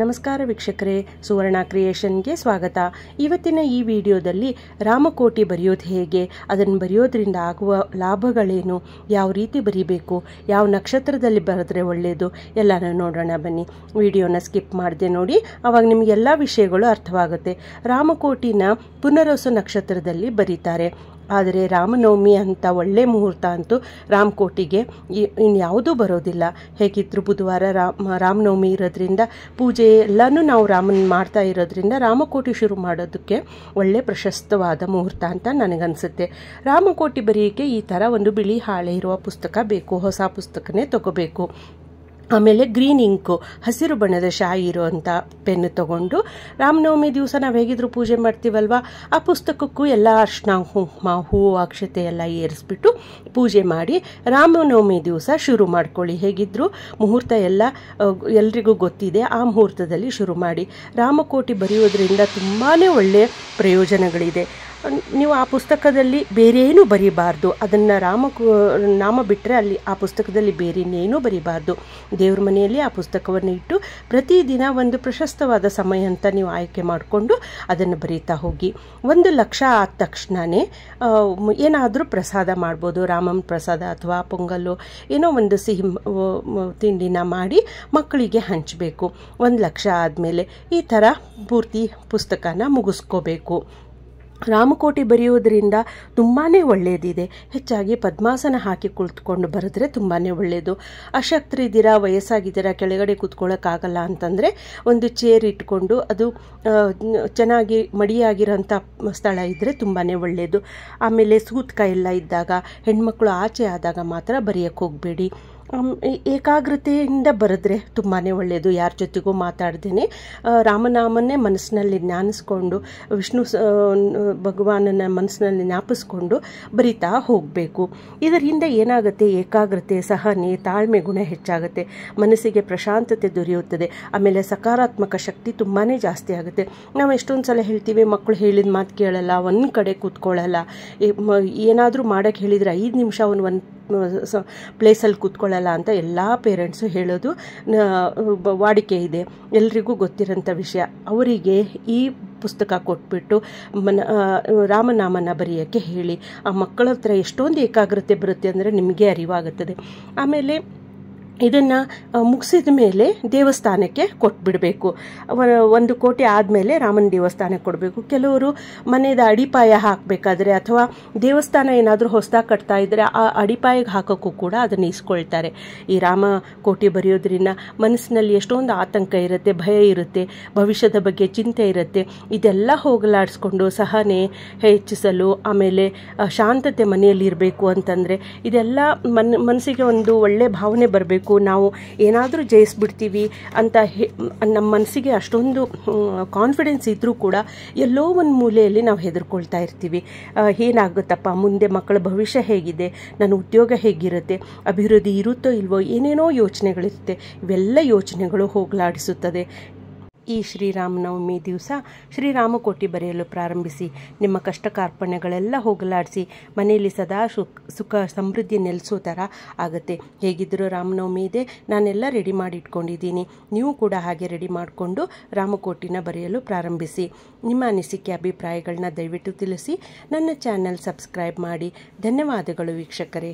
ನಮಸ್ಕಾರ ವೀಕ್ಷಕರೇ, ಸುವರ್ಣ ಕ್ರಿಯೇಷನ್ಗೆ ಸ್ವಾಗತ. ಇವತ್ತಿನ ಈ ವಿಡಿಯೋದಲ್ಲಿ ರಾಮಕೋಟಿ ಬರೆಯೋದು ಹೇಗೆ, ಅದನ್ನು ಬರೆಯೋದ್ರಿಂದ ಆಗುವ ಲಾಭಗಳೇನು, ಯಾವ ರೀತಿ ಬರೀಬೇಕು, ಯಾವ ನಕ್ಷತ್ರದಲ್ಲಿ ಬರೆದ್ರೆ ಒಳ್ಳೆಯದು ಎಲ್ಲನೂ ನೋಡೋಣ ಬನ್ನಿ. ವಿಡಿಯೋನ ಸ್ಕಿಪ್ ಮಾಡದೆ ನೋಡಿ, ಆವಾಗ ನಿಮಗೆ ಎಲ್ಲ ವಿಷಯಗಳು ಅರ್ಥವಾಗುತ್ತೆ. ರಾಮಕೋಟಿನ ಪುನರ್ವಸು ನಕ್ಷತ್ರದಲ್ಲಿ ಬರೀತಾರೆ. ಆದರೆ ರಾಮನವಮಿ ಅಂತ ಒಳ್ಳೆ ಮುಹೂರ್ತ ಅಂತೂ ರಾಮಕೋಟಿಗೆ ಇನ್ಯಾವುದೂ ಬರೋದಿಲ್ಲ. ಹೇಗಿದ್ರು ಬುಧವಾರ ರಾಮನವಮಿ ಇರೋದ್ರಿಂದ ಪೂಜೆ ಎಲ್ಲನೂ ನಾವು ರಾಮನ ಮಾಡ್ತಾ ಇರೋದ್ರಿಂದ ರಾಮಕೋಟಿ ಶುರು ಮಾಡೋದಕ್ಕೆ ಒಳ್ಳೆ ಪ್ರಶಸ್ತವಾದ ಮುಹೂರ್ತ ಅಂತ ನನಗನ್ಸುತ್ತೆ. ರಾಮಕೋಟಿ ಬರೆಯೋಕ್ಕೆ ಈ ಥರ ಒಂದು ಬಿಳಿ ಹಾಳೆ ಇರುವ ಪುಸ್ತಕ ಬೇಕು, ಹೊಸ ಪುಸ್ತಕನೇ ತಗೋಬೇಕು. ಆಮೇಲೆ ಗ್ರೀನ್ ಇಂಕು, ಹಸಿರು ಬಣ್ಣದ ಶಾಯಿ ಇರುವಂಥ ಪೆನ್ನು ತಗೊಂಡು ರಾಮನವಮಿ ದಿವಸ ನಾವು ಹೇಗಿದ್ರು ಪೂಜೆ ಮಾಡ್ತೀವಲ್ವ, ಆ ಪುಸ್ತಕಕ್ಕೂ ಎಲ್ಲ ಅರ್ಶಿನ ಕುಂಕುಮ ಹೂವು ಅಕ್ಷತೆ ಎಲ್ಲ ಏರಿಸ್ಬಿಟ್ಟು ಪೂಜೆ ಮಾಡಿ ರಾಮನವಮಿ ದಿವಸ ಶುರು ಮಾಡ್ಕೊಳ್ಳಿ. ಹೇಗಿದ್ರು ಮುಹೂರ್ತ ಎಲ್ರಿಗೂ ಗೊತ್ತಿದೆ, ಆ ಮುಹೂರ್ತದಲ್ಲಿ ಶುರು ಮಾಡಿ. ರಾಮಕೋಟಿ ಬರೆಯೋದ್ರಿಂದ ತುಂಬಾ ಒಳ್ಳೆಯ ಪ್ರಯೋಜನಗಳಿದೆ. ನೀವು ಆ ಪುಸ್ತಕದಲ್ಲಿ ಬೇರೇನೂ ಬರೀಬಾರ್ದು. ಅದನ್ನು ನಾಮ ಬಿಟ್ಟರೆ ಅಲ್ಲಿ ಆ ಪುಸ್ತಕದಲ್ಲಿ ಬೇರೆ ಇನ್ನೇನೂ ಬರೀಬಾರ್ದು. ದೇವ್ರ ಮನೆಯಲ್ಲಿ ಆ ಪುಸ್ತಕವನ್ನು ಇಟ್ಟು ಪ್ರತಿದಿನ ಒಂದು ಪ್ರಶಸ್ತವಾದ ಸಮಯ ಅಂತ ನೀವು ಆಯ್ಕೆ ಮಾಡಿಕೊಂಡು ಅದನ್ನು ಬರೀತಾ ಹೋಗಿ. 1,00,000 ಆದ ತಕ್ಷಣವೇ ಏನಾದರೂ ಪ್ರಸಾದ ಮಾಡ್ಬೋದು, ರಾಮನ ಪ್ರಸಾದ ಅಥವಾ ಪೊಂಗಲ್ಲು ಏನೋ ಒಂದು ಸಿಹಿ ತಿಂಡಿನ ಮಾಡಿ ಮಕ್ಕಳಿಗೆ ಹಂಚಬೇಕು. 1,00,000 ಆದಮೇಲೆ ಈ ಥರ ಪೂರ್ತಿ ಪುಸ್ತಕನ ಮುಗಿಸ್ಕೋಬೇಕು. ರಾಮಕೋಟಿ ಬರೆಯೋದ್ರಿಂದ ತುಂಬಾ ಒಳ್ಳೆಯದಿದೆ. ಹೆಚ್ಚಾಗಿ ಪದ್ಮಾಸನ ಹಾಕಿ ಕುಳಿತುಕೊಂಡು ಬರೆದ್ರೆ ತುಂಬಾ ಒಳ್ಳೆಯದು. ಅಶಕ್ತರಿದ್ದೀರಾ, ವಯಸ್ಸಾಗಿದ್ದೀರಾ, ಕೆಳಗಡೆ ಕೂತ್ಕೊಳ್ಳೋಕ್ಕಾಗಲ್ಲ ಅಂತಂದರೆ ಒಂದು ಚೇರ್ ಇಟ್ಕೊಂಡು ಅದು ಚೆನ್ನಾಗಿ ಮಡಿಯಾಗಿರೋಂಥ ಸ್ಥಳ ಇದ್ದರೆ ತುಂಬಾ ಒಳ್ಳೆಯದು. ಆಮೇಲೆ ಸೂತ್ಕ ಎಲ್ಲ ಇದ್ದಾಗ, ಹೆಣ್ಮಕ್ಳು ಆಚೆ ಆದಾಗ ಮಾತ್ರ ಬರೆಯೋಕ್ಕೆ ಹೋಗಬೇಡಿ. ಏಕಾಗ್ರತೆಯಿಂದ ಬರೆದ್ರೆ ತುಂಬಾ ಒಳ್ಳೆಯದು. ಯಾರ ಜೊತೆಗೂ ಮಾತಾಡ್ದೇ ರಾಮನಾಮನ್ನೇ ಮನಸ್ಸಿನಲ್ಲಿ ಜ್ಞಾನಿಸ್ಕೊಂಡು ವಿಷ್ಣು ಭಗವಾನನ ಮನಸ್ಸಿನಲ್ಲಿ ಜ್ಞಾಪಿಸ್ಕೊಂಡು ಬರಿತಾ ಹೋಗಬೇಕು. ಇದರಿಂದ ಏನಾಗುತ್ತೆ, ಏಕಾಗ್ರತೆ, ಸಹನೆ, ತಾಳ್ಮೆ ಗುಣ ಹೆಚ್ಚಾಗುತ್ತೆ. ಮನಸ್ಸಿಗೆ ಪ್ರಶಾಂತತೆ ದೊರೆಯುತ್ತದೆ. ಆಮೇಲೆ ಸಕಾರಾತ್ಮಕ ಶಕ್ತಿ ತುಂಬಾ ಜಾಸ್ತಿ ಆಗುತ್ತೆ. ನಾವು ಎಷ್ಟೊಂದು ಸಲ ಹೇಳ್ತೀವಿ, ಮಕ್ಕಳು ಹೇಳಿದ ಮಾತು ಕೇಳಲ್ಲ, ಒಂದು ಕಡೆ ಕೂತ್ಕೊಳ್ಳಲ್ಲ. ಏನಾದರೂ ಮಾಡೋಕ್ಕೆ ಹೇಳಿದರೆ 5 ನಿಮಿಷ ಒಂದು ಪ್ಲೇಸಲ್ಲಿ ಕೂತ್ಕೊಳ್ಳಲ್ಲ ಅಂತ ಎಲ್ಲ ಪೇರೆಂಟ್ಸು ಹೇಳೋದು ವಾಡಿಕೆ ಇದೆ, ಎಲ್ರಿಗೂ ಗೊತ್ತಿರೋಂಥ ವಿಷಯ. ಅವರಿಗೆ ಈ ಪುಸ್ತಕ ಕೊಟ್ಬಿಟ್ಟು ರಾಮನಾಮನ ಬರೆಯೋಕ್ಕೆ ಹೇಳಿ. ಆ ಮಕ್ಕಳ ಹತ್ರ ಎಷ್ಟೊಂದು ಏಕಾಗ್ರತೆ ಬರುತ್ತೆ ಅಂದರೆ ನಿಮಗೆ ಅರಿವಾಗುತ್ತದೆ. ಆಮೇಲೆ ಇದನ್ನು ಮುಗಿಸಿದ ಮೇಲೆ ದೇವಸ್ಥಾನಕ್ಕೆ ಕೊಟ್ಬಿಡಬೇಕು. 1 ಕೋಟಿ ಆದಮೇಲೆ ರಾಮನ ದೇವಸ್ಥಾನಕ್ಕೆ ಕೊಡಬೇಕು. ಕೆಲವರು ಮನೆಯದ ಅಡಿಪಾಯ ಹಾಕಬೇಕಾದ್ರೆ ಅಥವಾ ದೇವಸ್ಥಾನ ಏನಾದರೂ ಹೊಸದಾಗಿ ಕಟ್ತಾ ಇದ್ದರೆ ಆ ಅಡಿಪಾಯಗೆ ಹಾಕೋಕ್ಕೂ ಕೂಡ ಅದನ್ನು ಇಸ್ಕೊಳ್ತಾರೆ. ಈ ರಾಮಕೋಟಿ ಬರೆಯೋದ್ರಿಂದ ಮನಸ್ಸಿನಲ್ಲಿ ಎಷ್ಟೊಂದು ಆತಂಕ ಇರುತ್ತೆ, ಭಯ ಇರುತ್ತೆ, ಭವಿಷ್ಯದ ಬಗ್ಗೆ ಚಿಂತೆ ಇರುತ್ತೆ. ಇದೆಲ್ಲ ಹೋಗಲಾಡಿಸ್ಕೊಂಡು ಸಹನೆ ಹೆಚ್ಚಿಸಲು, ಆಮೇಲೆ ಶಾಂತತೆ ಮನೆಯಲ್ಲಿ ಇರಬೇಕು ಅಂತಂದರೆ ಇದೆಲ್ಲ ಮನಸ್ಸಿಗೆ ಒಂದು ಒಳ್ಳೆ ಭಾವನೆ ಬರಬೇಕು. ನಾವು ಏನಾದರೂ ಜಯಿಸ್ಬಿಡ್ತೀವಿ ಅಂತ ನಮ್ಮ ಮನಸ್ಸಿಗೆ ಅಷ್ಟೊಂದು ಕಾನ್ಫಿಡೆನ್ಸ್ ಇದ್ದರೂ ಕೂಡ ಎಲ್ಲೋ ಒಂದು ಮೂಲೆಯಲ್ಲಿ ನಾವು ಹೆದರ್ಕೊಳ್ತಾ ಇರ್ತೀವಿ. ಏನಾಗುತ್ತಪ್ಪ ಮುಂದೆ, ಮಕ್ಕಳ ಭವಿಷ್ಯ ಹೇಗಿದೆ, ನನ್ನ ಉದ್ಯೋಗ ಹೇಗಿರುತ್ತೆ, ಅಭಿವೃದ್ಧಿ ಇರುತ್ತೋ ಇಲ್ವೋ, ಏನೇನೋ ಯೋಚನೆಗಳಿರುತ್ತೆ. ಇವೆಲ್ಲ ಯೋಚನೆಗಳು ಹೋಗಲಾಡಿಸುತ್ತದೆ. ಈ ಶ್ರೀರಾಮನವಮಿ ದಿವಸ ಶ್ರೀರಾಮಕೋಟಿ ಬರೆಯಲು ಪ್ರಾರಂಭಿಸಿ. ನಿಮ್ಮ ಕಷ್ಟ ಕಾರ್ಪಣ್ಯಗಳೆಲ್ಲ ಹೋಗಲಾಡಿಸಿ ಮನೆಯಲ್ಲಿ ಸದಾ ಸುಖ ಸಮೃದ್ಧಿ ನೆಲೆಸೋ ಥರ ಆಗುತ್ತೆ. ಹೇಗಿದ್ದರೂ ರಾಮನವಮಿ ಇದೆ, ನಾನೆಲ್ಲ ರೆಡಿ ಮಾಡಿ ಇಟ್ಕೊಂಡಿದ್ದೀನಿ. ನೀವು ಕೂಡ ಹಾಗೆ ರೆಡಿ ಮಾಡಿಕೊಂಡು ರಾಮಕೋಟಿನ ಬರೆಯಲು ಪ್ರಾರಂಭಿಸಿ. ನಿಮ್ಮ ಅನಿಸಿಕೆ ಅಭಿಪ್ರಾಯಗಳನ್ನ ದಯವಿಟ್ಟು ತಿಳಿಸಿ. ನನ್ನ ಚಾನಲ್ ಸಬ್ಸ್ಕ್ರೈಬ್ ಮಾಡಿ. ಧನ್ಯವಾದಗಳು ವೀಕ್ಷಕರೇ.